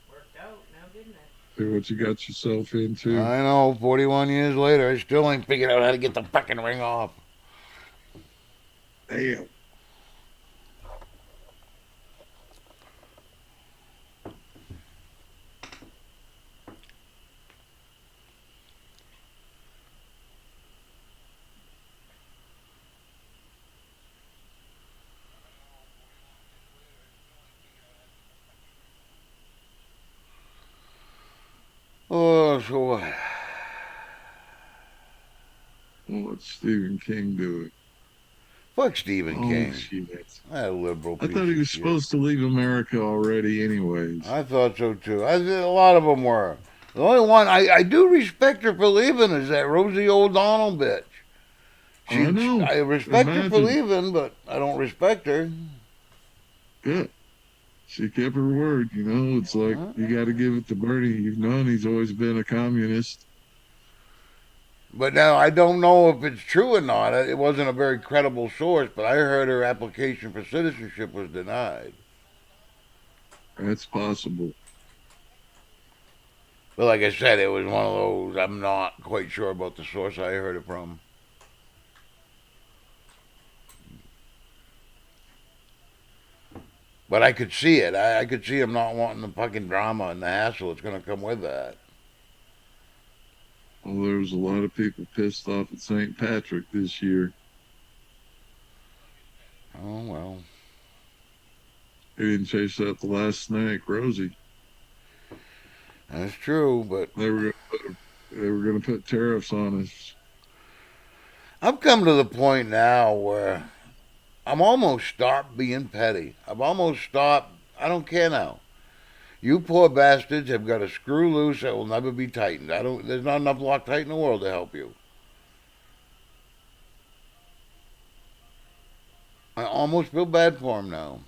Worked out now, didn't it? See what you got yourself into. I know. 41 years later, I still ain't figured out how to get the fucking ring off. Damn. Oh, so what? Well, let Stephen King do it. Fuck Stephen Oh, King. shit. That liberal I piece thought he of was shit. supposed to leave America already, anyways. I thought so too. A lot of them were. The only one I do respect her for leaving is that Rosie O'Donnell bitch. I know. I respect her for Imagine. leaving, but I don't respect her. Yeah. She kept her word. It's like Huh? you got to give it to Bernie. You've known he's always been a communist. But now I don't know if it's true or not. It wasn't a very credible source, but I heard her application for citizenship was denied. That's possible. But like I said, it was one of those. I'm not quite sure about the source I heard it from. But I could see it. I could see him not wanting the fucking drama and the hassle that's going to come with that. Well, there was a lot of people pissed off at St. Patrick this year. Oh, well. They didn't chase out the last snake, Rosie. That's true, but They were going to put tariffs on us. I've come to the point now where I'm almost stopped being petty. I've almost stopped. I don't care now. You poor bastards have got a screw loose that will never be tightened. I don't. There's not enough Loctite in the world to help you. I almost feel bad for them now.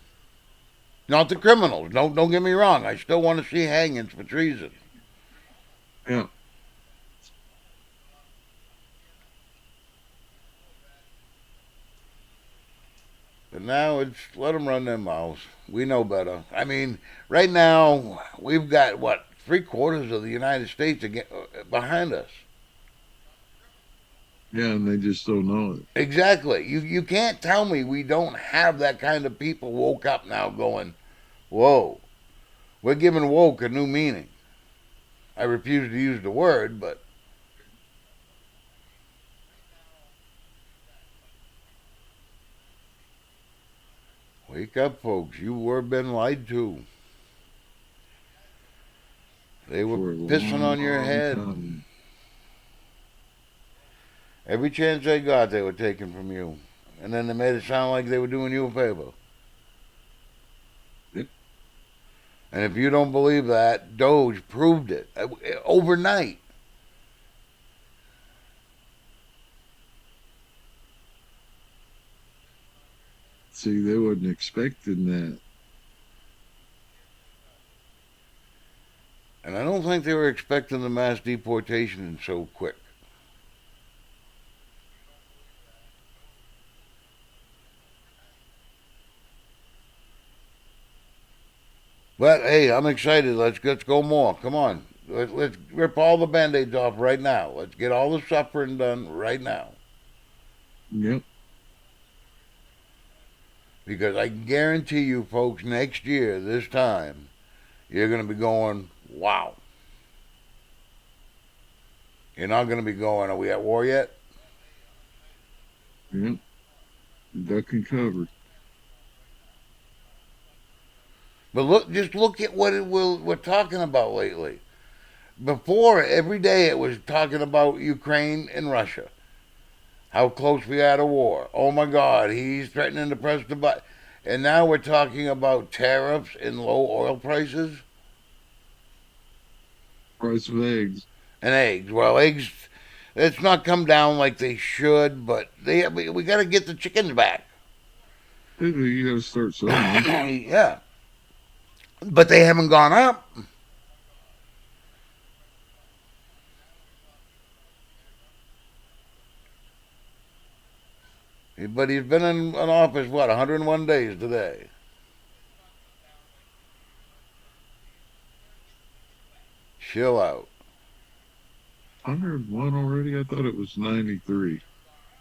Not the criminals. Don't get me wrong. I still want to see hangings for treason. Yeah. But now it's let them run their mouths. We know better. I mean, right now we've got what 3/4 of the United States behind us. Yeah, and they just don't know it. Exactly. You can't tell me we don't have that kind of people woke up now going, whoa, we're giving woke a new meaning. I refuse to use the word, but wake up, folks. You were been lied to. They were For a pissing long, on your long head. time. Every chance they got, they were taking from you. And then they made it sound like they were doing you a favor. Yep. And if you don't believe that, Doge proved it overnight. See, they wasn't expecting that. And I don't think they were expecting the mass deportation so quick. But hey, I'm excited. Let's go more. Come on. Let's rip all the band-aids off right now. Let's get all the suffering done right now. Yep. Because I guarantee you, folks, next year, this time, you're going to be going, wow. You're not going to be going, are we at war yet? Yep. Duck and cover. But just look at what we're talking about lately. Before, every day it was talking about Ukraine and Russia. How close we are to war. Oh my God, he's threatening to press the button. And now we're talking about tariffs and low oil prices. Price of eggs. And eggs. Well, eggs, it's not come down like they should, but we got to get the chickens back. You got to start somewhere. Yeah. But they haven't gone up. But he's been in office, what, 101 days today? Chill out. 101 already? I thought it was 93.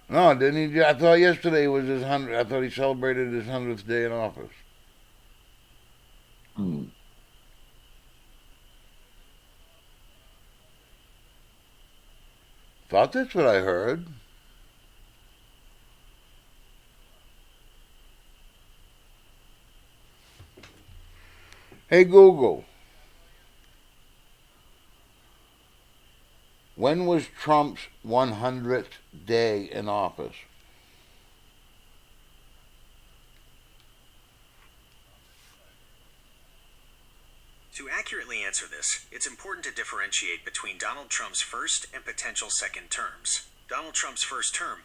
No, didn't he? I thought yesterday was his 100th. I thought he celebrated his 100th day in office. Hmm. Thought that's what I heard. Hey, Google. When was Trump's 100th day in office? To accurately answer this, it's important to differentiate between Donald Trump's first and potential second terms. Donald Trump's first term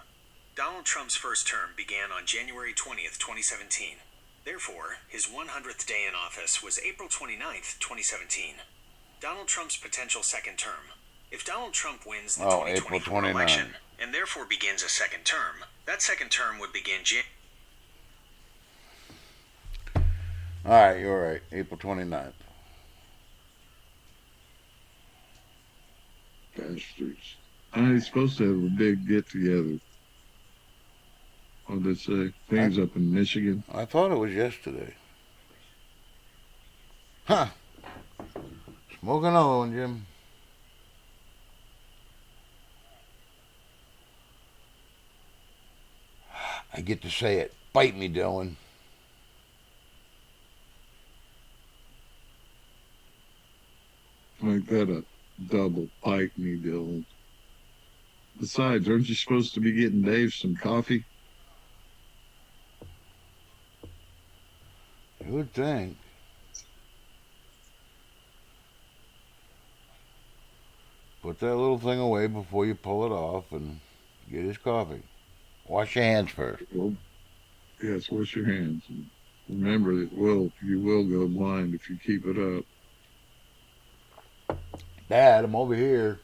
began on January 20th, 2017. Therefore, his 100th day in office was April 29th, 2017. Donald Trump's potential second term If Donald Trump wins the Oh, April 2024 29. election and therefore begins a second term, that second term would begin All right, you're right. April 29th. Bastards. He's supposed to have a big get together. What did they say? Things up in Michigan. I thought it was yesterday. Huh. Smoke another one, Jim. I get to say it. Bite me, Dylan. Make that a double. Bite me, Dylan. Besides, aren't you supposed to be getting Dave some coffee? You would think. Put that little thing away before you pull it off and get his coffee. Wash your hands first. Well, yes, wash your hands. And remember that you will go blind if you keep it up. Dad, I'm over here.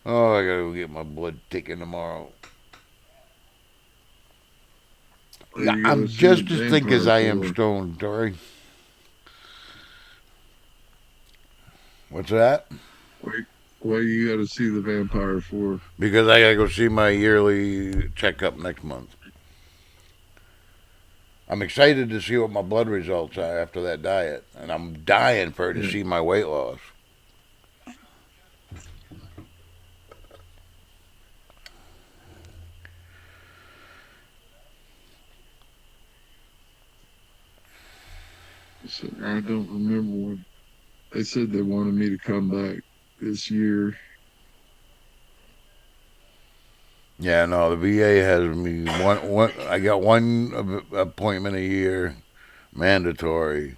Oh, I gotta go get my blood taken tomorrow. Or you I'm go see just the as thick as I am vampire stoned, Dory. What's that? for. What you got to see the vampire for? Because I gotta go see my yearly checkup next month. I'm excited to see what my blood results are after that diet, and I'm dying for her to Yeah. see my weight loss. So I don't remember when they said they wanted me to come back this year. Yeah, no, the VA has me one. I got one appointment a year, mandatory,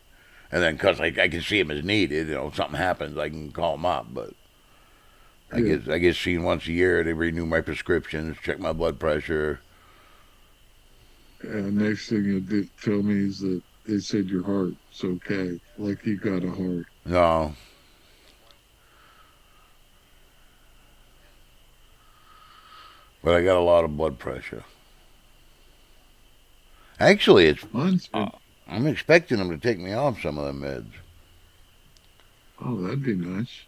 and then because I can see him as needed, if something happens, I can call him up. But Yeah. I get seen once a year. They renew my prescriptions, check my blood pressure. And next thing they did tell me is that they said your heart's okay, like you got a heart. No, but I got a lot of blood pressure. Actually, Mine's been, I'm expecting them to take me off some of the meds. oh, that'd be nice.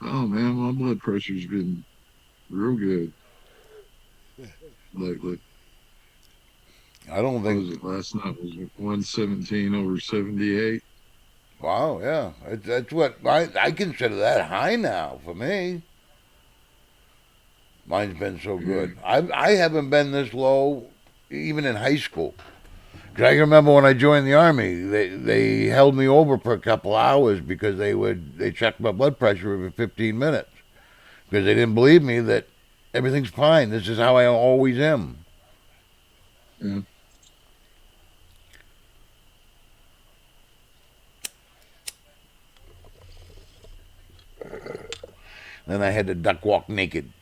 Oh man, my blood pressure's been real good lately. I don't What was think. it last night? Was it 117/78? Wow, yeah, that's what I consider that high now for me. Mine's been so good. I haven't been this low even in high school. 'Cause I remember when I joined the army, they held me over for a couple hours because they checked my blood pressure every 15 minutes because they didn't believe me that everything's fine. This is how I always am. Yeah. Then I had to duck walk naked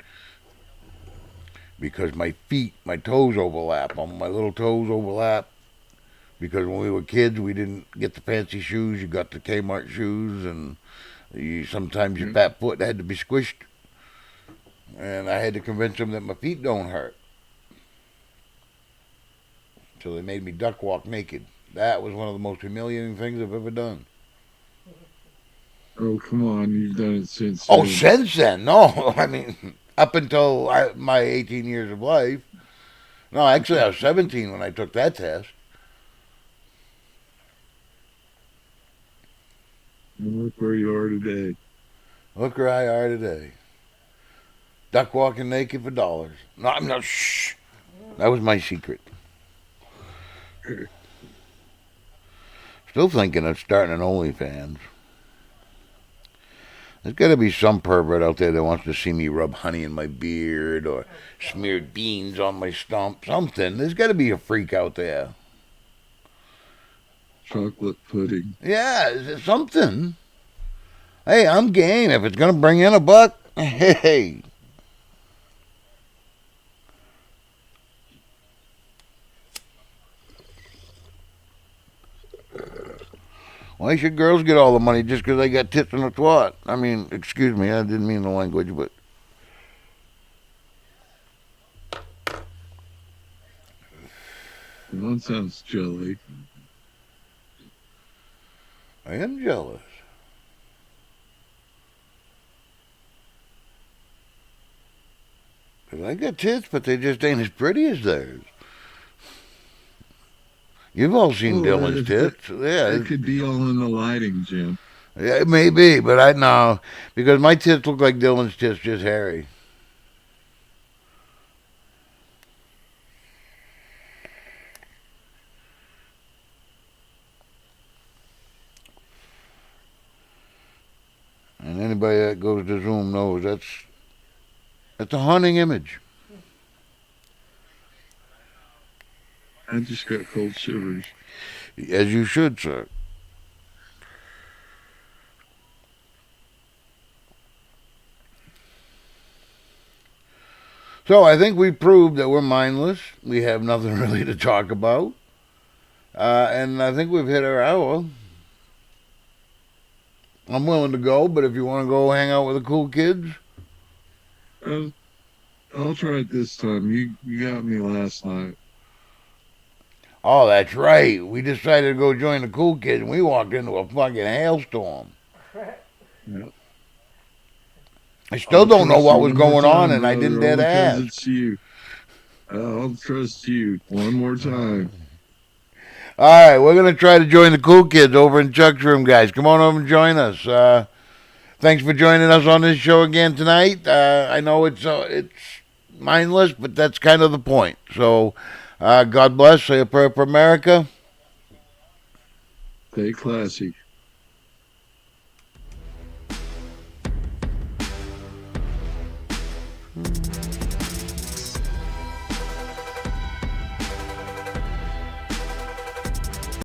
because my toes overlap. My little toes overlap because when we were kids, we didn't get the fancy shoes. You got the Kmart shoes, and sometimes your Yeah. fat foot had to be squished. And I had to convince them that my feet don't hurt. So they made me duck walk naked. That was one of the most humiliating things I've ever done. Oh, come on. You've done it since Oh, then. since then, no. I mean, up until my 18 years of life. No, actually, I was 17 when I took that test. And look where you are today. Look where I are today. Duck walking naked for dollars. No, I'm not. Shh. That was my secret. Still thinking of starting an OnlyFans. There's got to be some pervert out there that wants to see me rub honey in my beard or smeared beans on my stump. Something. There's got to be a freak out there. chocolate pudding. Yeah, it's something. Hey, I'm game if it's gonna bring in a buck. Hey, why should girls get all the money just because they got tits and a twat? I mean, excuse me, I didn't mean the language, but That sounds jelly. I am jealous. Cause I got tits, but they just ain't as pretty as theirs. You've all seen Well, Dylan's tits. Yeah, it could be all in the lighting, Jim. yeah, it may be, but I know because my tits look like Dylan's tits, just hairy. And anybody that goes to Zoom knows that's a haunting image. I just got cold shivers. As you should, sir. So I think we proved that we're mindless. We have nothing really to talk about. And I think we've hit our hour. I'm willing to go, but if you want to go hang out with the cool kids, Uh, I'll try it this time. You got me last night. oh, that's right. We decided to go join the cool kids, and we walked into a fucking hailstorm. Yeah. I still I'll don't know trust what you was one more going on, time, and I brother, didn't dare only to 'cause ask. it's you. I'll trust you one more time. All right, we're gonna try to join the cool kids over in Chuck's room, guys. Come on over and join us. Thanks for joining us on this show again tonight. I know it's mindless, but that's kind of the point. So, God bless. Say a prayer for America. Stay classy.